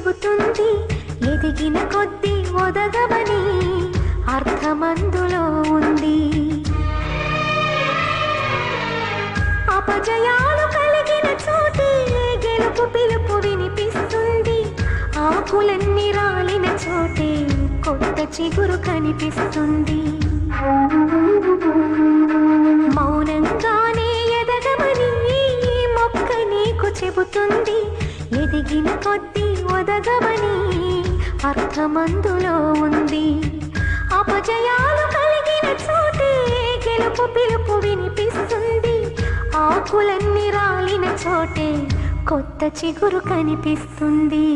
చెబుతుంది, ఎదిగిన కొద్దీ ఒదగమని అర్థమందులో ఉంది. అపజయాలు కలిగిన చోటే గెలుపు పిలుపు వినిపిస్తుంది. ఆకులన్నీ రాలిన చోటే కొత్త చిగురు కనిపిస్తుంది. మౌనంగానే ఎదగమని మొక్క నీకు చెబుతుంది, ఎదిగిన కొద్దీ ఒదగమని అర్థమందులో ఉంది. అపజయాలు కలిగిన చోటే గెలుపు పిలుపు వినిపిస్తుంది. ఆకులన్నీ రాలిన చోటే కొత్త చిగురు కనిపిస్తుంది.